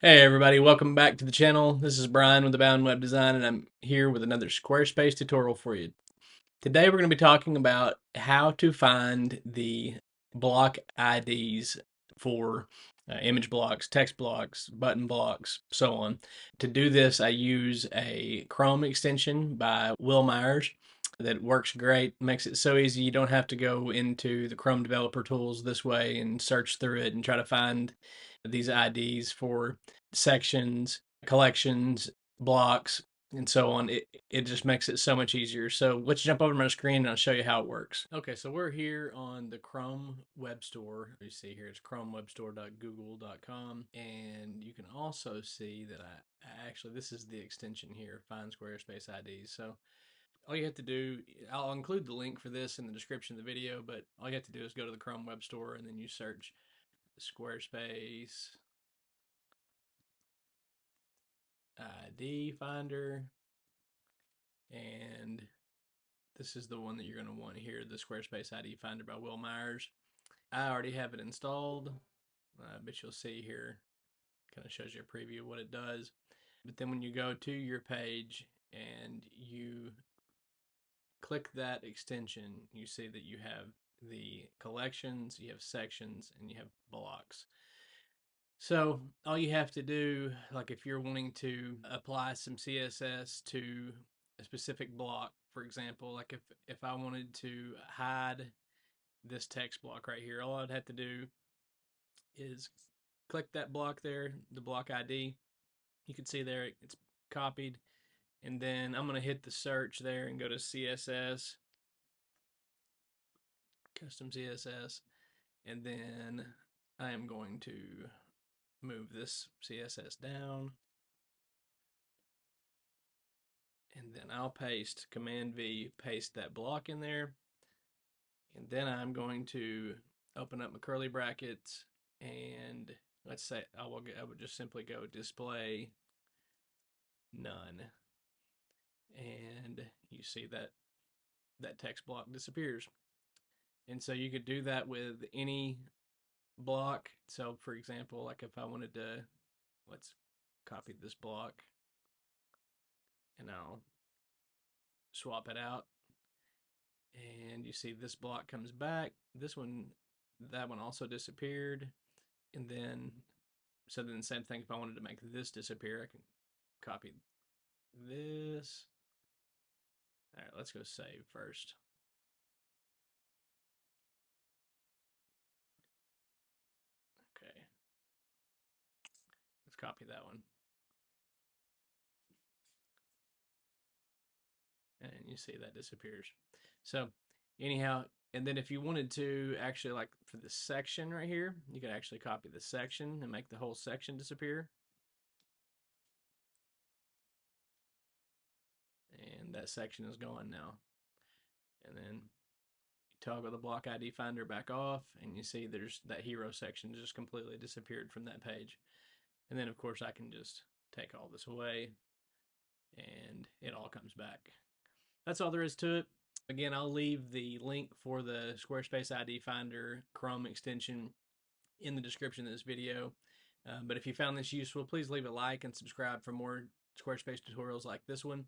Hey everybody, welcome back to the channel. This is Bryan with Abound Web Design, and I'm here with another Squarespace tutorial for you. Today we're going to be talking about how to find the block IDs for image blocks, text blocks, button blocks, so on. To do this, I use a Chrome extension by Will Myers that works great, makes it so easy you don't have to go into the Chrome developer tools this way and search through it and try to find these IDs for sections, collections, blocks, and so on. It just makes it so much easier. So let's jump over to my screen and I'll show you how it works. Okay, so we're here on the Chrome Web Store. You see here it's chromewebstore.google.com, and you can also see that I actually, this is the extension here, Find Squarespace IDs. So all you have to do, I'll include the link for this in the description of the video, but all you have to do is go to the Chrome Web Store and then you search Squarespace ID Finder, and this is the one that you're going to want here, the Squarespace ID Finder by Will Myers. I already have it installed, but you'll see here, kind of shows you a preview of what it does. But then when you go to your page and you click that extension, you see that you have the collections, you have sections, and you have blocks. So all you have to do, like if you're wanting to apply some CSS to a specific block, for example, like if I wanted to hide this text block right here, all I'd have to do is click that block there, the block ID. You can see there it's copied, and then I'm going to hit the search there and go to CSS, custom CSS, and then I am going to move this CSS down, and then I'll paste Command V, paste that block in there, and then I'm going to open up my curly brackets, and let's say I would just simply go display none, and you see that that text block disappears. And so you could do that with any block. So for example, like if I wanted to, let's copy this block and I'll swap it out, and you see this block comes back. This one, that one also disappeared. And then, so then the same thing, if I wanted to make this disappear, I can copy this. All right, let's go save first. Okay, let's copy that one. And you see that disappears. So anyhow, and then if you wanted to actually, like for the section right here, you could actually copy the section and make the whole section disappear. And that section is gone now. And then you toggle the block ID finder back off, and you see there's that hero section just completely disappeared from that page. And then of course I can just take all this away and it all comes back. That's all there is to it. Again, I'll leave the link for the Squarespace ID Finder Chrome extension in the description of this video. But if you found this useful, please leave a like and subscribe for more Squarespace tutorials like this one.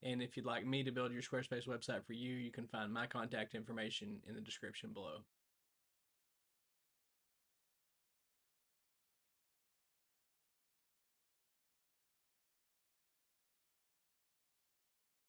And if you'd like me to build your Squarespace website for you, you can find my contact information in the description below.